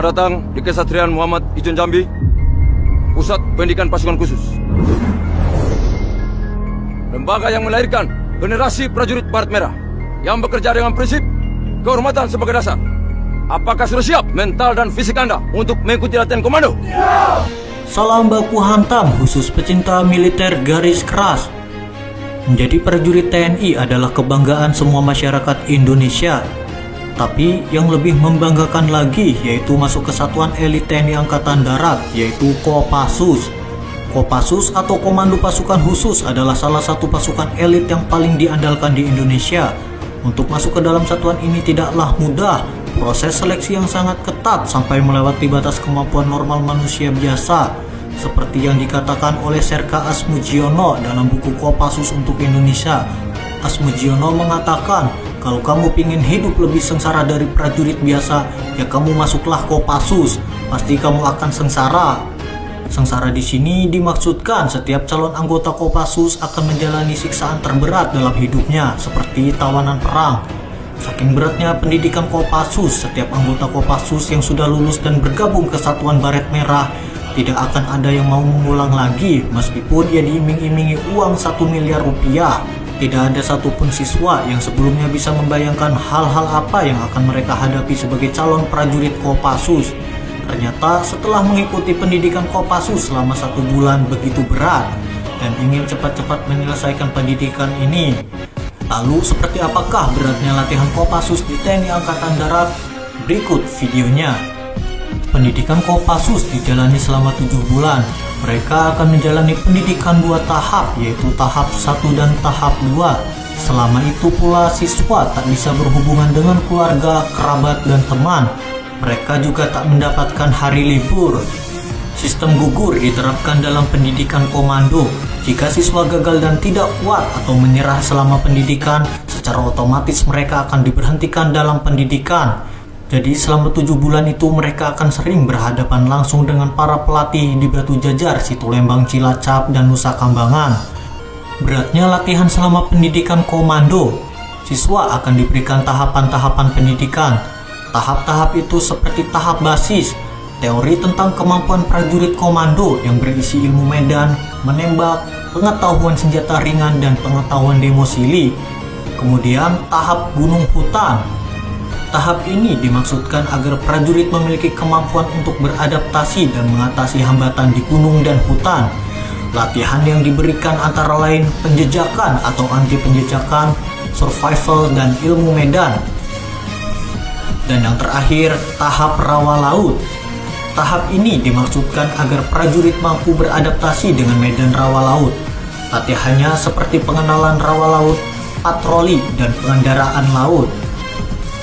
Selamat datang di Kesatrian Muhammad Ijen Jambi, Pusat Pendidikan Pasukan Khusus. Lembaga yang melahirkan generasi prajurit Baret Merah yang bekerja dengan prinsip kehormatan sebagai dasar. Apakah sudah siap mental dan fisik Anda untuk mengikuti latihan komando? Ya! Salam baku hantam khusus pecinta militer garis keras. Menjadi prajurit TNI adalah kebanggaan semua masyarakat Indonesia. Tapi yang lebih membanggakan lagi yaitu masuk ke satuan elit TNI Angkatan Darat, yaitu Kopassus. Kopassus atau Komando Pasukan Khusus adalah salah satu pasukan elit yang paling diandalkan di Indonesia. Untuk masuk ke dalam satuan ini tidaklah mudah. Proses seleksi yang sangat ketat sampai melewati batas kemampuan normal manusia biasa. Seperti yang dikatakan oleh Serka Asmujiono dalam buku Kopassus untuk Indonesia. Asmujiono mengatakan, kalau kamu ingin hidup lebih sengsara dari prajurit biasa, ya kamu masuklah Kopassus. Pasti kamu akan sengsara. Sengsara di sini dimaksudkan setiap calon anggota Kopassus akan menjalani siksaan terberat dalam hidupnya, seperti tawanan perang. Saking beratnya pendidikan Kopassus, setiap anggota Kopassus yang sudah lulus dan bergabung ke Satuan Baret Merah tidak akan ada yang mau mengulang lagi, meskipun ia diiming-imingi uang 1 miliar rupiah. Tidak ada satupun siswa yang sebelumnya bisa membayangkan hal-hal apa yang akan mereka hadapi sebagai calon prajurit Kopassus. Ternyata setelah mengikuti pendidikan Kopassus selama 1 bulan begitu berat dan ingin cepat-cepat menyelesaikan pendidikan ini. Lalu seperti apakah beratnya latihan Kopassus di TNI Angkatan Darat? Berikut videonya. Pendidikan Kopassus dijalani selama 7 bulan. Mereka akan menjalani pendidikan 2 tahap, yaitu tahap 1 dan tahap 2. Selama itu pula siswa tak bisa berhubungan dengan keluarga, kerabat, dan teman. Mereka juga tak mendapatkan hari libur. Sistem gugur diterapkan dalam pendidikan komando. Jika siswa gagal dan tidak kuat atau menyerah selama pendidikan, secara otomatis mereka akan diberhentikan dalam pendidikan. Jadi selama 7 bulan itu mereka akan sering berhadapan langsung dengan para pelatih di Batu Jajar, Situlembang, Cilacap, dan Nusa Kambangan. Beratnya latihan selama pendidikan komando. Siswa akan diberikan tahapan-tahapan pendidikan. Tahap-tahap itu seperti tahap basis, teori tentang kemampuan prajurit komando yang berisi ilmu medan, menembak, pengetahuan senjata ringan, dan pengetahuan demosili. Kemudian tahap gunung hutan. Tahap ini dimaksudkan agar prajurit memiliki kemampuan untuk beradaptasi dan mengatasi hambatan di gunung dan hutan. Latihan yang diberikan antara lain penjejakan atau anti penjejakan, survival, dan ilmu medan. Dan yang terakhir, tahap rawa laut. Tahap ini dimaksudkan agar prajurit mampu beradaptasi dengan medan rawa laut. Latihannya seperti pengenalan rawa laut, patroli, dan pengendaraan laut.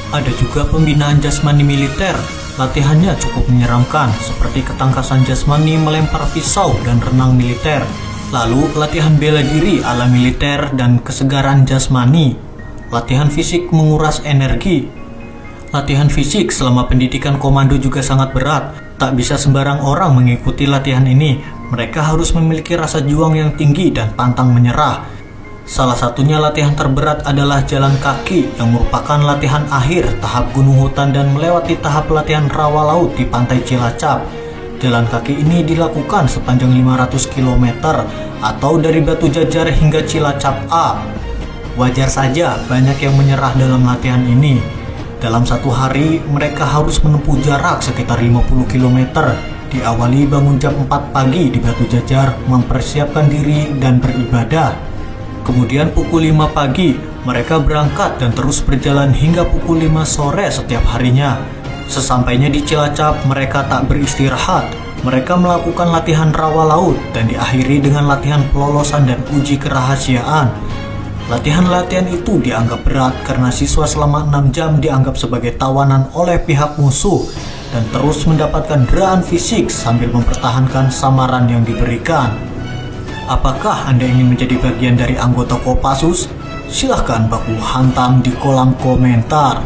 Ada juga pembinaan jasmani militer. Latihannya cukup menyeramkan, seperti ketangkasan jasmani, melempar pisau, dan renang militer. Lalu latihan bela diri ala militer dan kesegaran jasmani. Latihan fisik menguras energi. Latihan fisik selama pendidikan komando juga sangat berat. Tak bisa sembarang orang mengikuti latihan ini. Mereka harus memiliki rasa juang yang tinggi dan pantang menyerah. Salah satunya latihan terberat adalah jalan kaki yang merupakan latihan akhir tahap gunung hutan dan melewati tahap latihan rawa laut di pantai Cilacap. Jalan kaki ini dilakukan sepanjang 500 km atau dari Batu Jajar hingga Cilacap A. Wajar saja banyak yang menyerah dalam latihan ini. Dalam 1 hari mereka harus menempuh jarak sekitar 50 km. Diawali bangun jam 4 pagi di Batu Jajar, mempersiapkan diri dan beribadah. Kemudian pukul 5 pagi, mereka berangkat dan terus berjalan hingga pukul 5 sore setiap harinya. Sesampainya di Cilacap, mereka tak beristirahat. Mereka melakukan latihan rawa laut dan diakhiri dengan latihan pelolosan dan uji kerahasiaan. Latihan-latihan itu dianggap berat karena siswa selama 6 jam dianggap sebagai tawanan oleh pihak musuh dan terus mendapatkan deraan fisik sambil mempertahankan samaran yang diberikan. Apakah Anda ingin menjadi bagian dari anggota Kopassus? Silahkan baku hantam di kolom komentar.